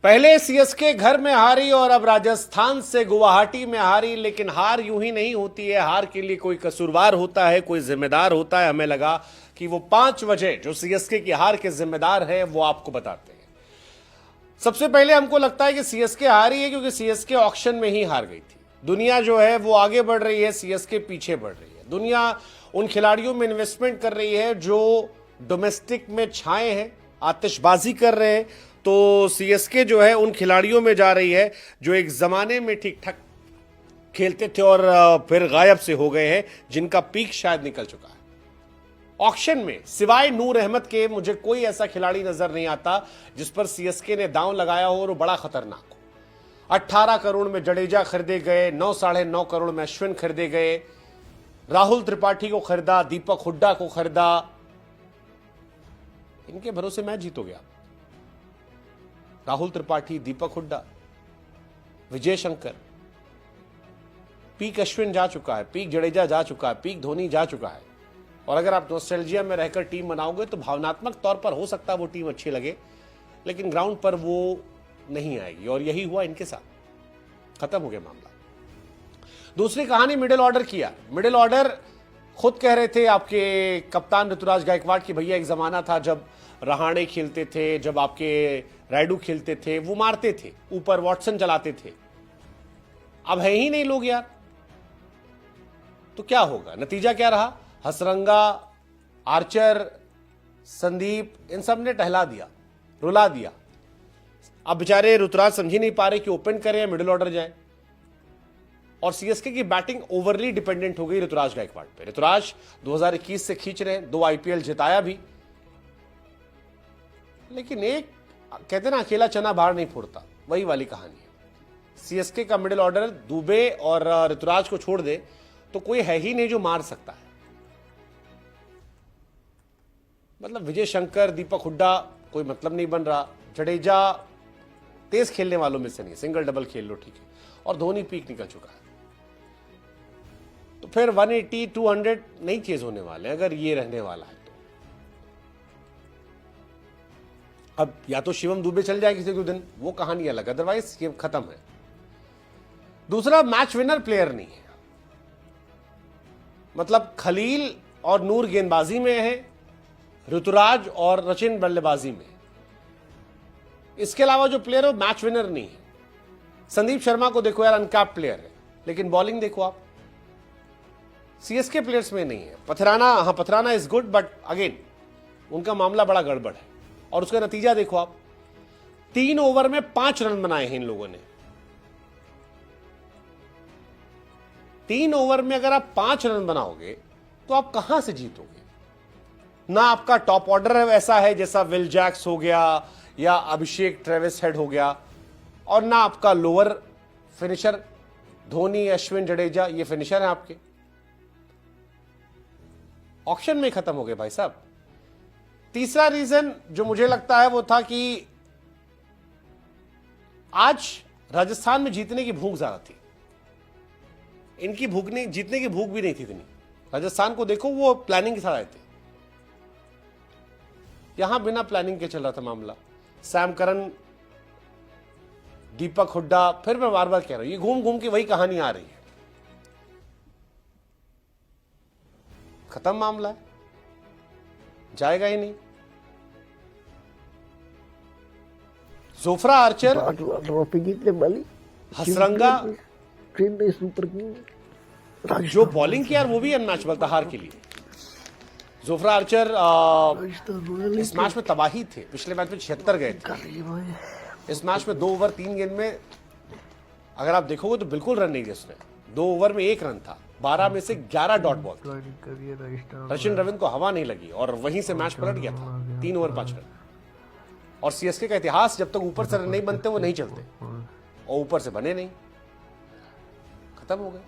पहले सीएसके घर में हारी और अब राजस्थान से गुवाहाटी में हारी, लेकिन हार यूं ही नहीं होती है। हार के लिए कोई कसूरवार होता है, कोई जिम्मेदार होता है। हमें लगा कि वो 5 वजह जो सीएसके की हार के जिम्मेदार है वो आपको बताते हैं। सबसे पहले हमको लगता है कि सीएसके हारी है क्योंकि सीएसके ऑक्शन में ही हार गई थी। दुनिया जो है वो आगे बढ़ रही है, सीएसके पीछे बढ़ रही है। दुनिया उन खिलाड़ियों में इन्वेस्टमेंट कर रही है जो डोमेस्टिक में छाए हैं, आतिशबाजी कर रहे हैं। तो सीएसके जो है उन खिलाड़ियों में जा रही है जो एक जमाने में ठीक ठाक खेलते थे और फिर गायब से हो गए हैं, जिनका पीक शायद निकल चुका है। ऑक्शन में सिवाय नूर अहमद के मुझे कोई ऐसा खिलाड़ी नजर नहीं आता जिस पर सीएसके ने दांव लगाया हो और वो बड़ा खतरनाक हो। 18 करोड़ में जडेजा खरीदे गए, 9 साढ़े 9 करोड़ में अश्विन खरीदे गए, राहुल त्रिपाठी को खरीदा, दीपक हुड्डा को खरीदा। इनके भरोसे मैच जीतोगे आप। राहुल त्रिपाठी, दीपक हुड्डा, विजय शंकर, पीक अश्विन जा चुका है, पीक जडेजा जा चुका है, पीक धोनी जा चुका है। और अगर आप नॉस्टैल्जिया में रहकर टीम बनाओगे तो भावनात्मक तौर पर हो सकता है वो टीम अच्छी लगे, लेकिन ग्राउंड पर वो नहीं आएगी। और यही हुआ इनके साथ, खत्म हो गया मामला। दूसरी कहानी मिडिल ऑर्डर की है। मिडिल ऑर्डर खुद कह रहे थे आपके कप्तान ऋतुराज गायकवाड़ की भैया एक जमाना था जब रहाणे खेलते थे, जब आपके रायडू खेलते थे, वो मारते थे, ऊपर वॉटसन चलाते थे। अब है ही नहीं लोग यार, तो क्या होगा? नतीजा क्या रहा? हसरंगा, आर्चर, संदीप, इन सब ने टहला दिया, रुला दिया। अब बेचारे ऋतुराज समझ ही नहीं पा रहे कि ओपन करें या मिडिल ऑर्डर जाए। और सीएसके की बैटिंग ओवरली डिपेंडेंट हो गई ऋतुराज गायकवाड़ पे। ऋतुराज 2021 से खींच रहे हैं, 2 आईपीएल जिताया भी, लेकिन एक कहते ना अकेला चना बाहर नहीं फोड़ता, वही वाली कहानी है। सीएसके का मिडिल ऑर्डर दुबे और ऋतुराज को छोड़ दे तो कोई है ही नहीं जो मार सकता है। मतलब विजय शंकर, दीपक हुड्डा कोई मतलब नहीं बन रहा। जडेजा तेज खेलने वालों में से नहीं, सिंगल डबल खेल लो ठीक है। और धोनी पीक निकल चुका है, तो फिर 180 200 नहीं चेज होने वाले अगर ये रहने वाला है तो। अब या तो शिवम दुबे चल जाए किसी दिन, वो कहानी अलग, अदरवाइज ये खत्म है। दूसरा, मैच विनर प्लेयर नहीं है। मतलब खलील और नूर गेंदबाजी में है, ऋतुराज और रचिन बल्लेबाजी में। इसके अलावा जो प्लेयर है वो मैच विनर नहीं है। संदीप शर्मा को देखो यार, अनकैप प्लेयर है, लेकिन बॉलिंग देखो आप, सीएसके प्लेयर्स में नहीं है। पथराना, हाँ पथराना इज गुड, बट अगेन उनका मामला बड़ा गड़बड़ है। और उसका नतीजा देखो आप, 3 ओवर में 5 रन बनाए हैं इन लोगों ने। 3 ओवर में अगर आप 5 रन बनाओगे तो आप कहां से जीतोगे? ना आपका टॉप ऑर्डर ऐसा है जैसा विल जैक्स हो गया या अभिषेक ट्रेविस हेड हो गया, और ना आपका लोअर फिनिशर धोनी, अश्विन, जडेजा ये फिनिशर है आपके। ऑक्शन में खत्म हो गए भाई साहब। तीसरा रीजन जो मुझे लगता है वो था कि आज राजस्थान में जीतने की भूख ज्यादा थी। इनकी भूख नहीं, जीतने की भूख भी नहीं थी इतनी। राजस्थान को देखो, वो प्लानिंग के साथ आए थे। यहां बिना प्लानिंग के चल रहा था मामला। सैम करन, दीपक हुड्डा, फिर मैं बार बार कह रहा हूं, ये घूम घूम के वही कहानी आ रही है। खत्म मामला है, जाएगा ही नहीं। Jofra Archer, Hasaranga, super king जो बॉलिंग की यार वो भी अनमैचेबल था हार के लिए। जोफ्रा आर्चर इस मैच में तबाही थे। पिछले मैच में 76 गए थे, इस मैच में 2 ओवर 3 गेंद में अगर आप देखोगे तो बिल्कुल रन नहीं दिया उसने। 2 ओवर में 1 रन था, 12 में से 11 डॉट बॉल थे। रचिन रविंद्र को हवा नहीं लगी और वहीं से मैच पलट गया था, 3 ओवर 5 रन। और सीएसके का इतिहास, जब तक ऊपर से रन नहीं बनते वो नहीं चलते, और ऊपर से बने नहीं, खत्म हो गए।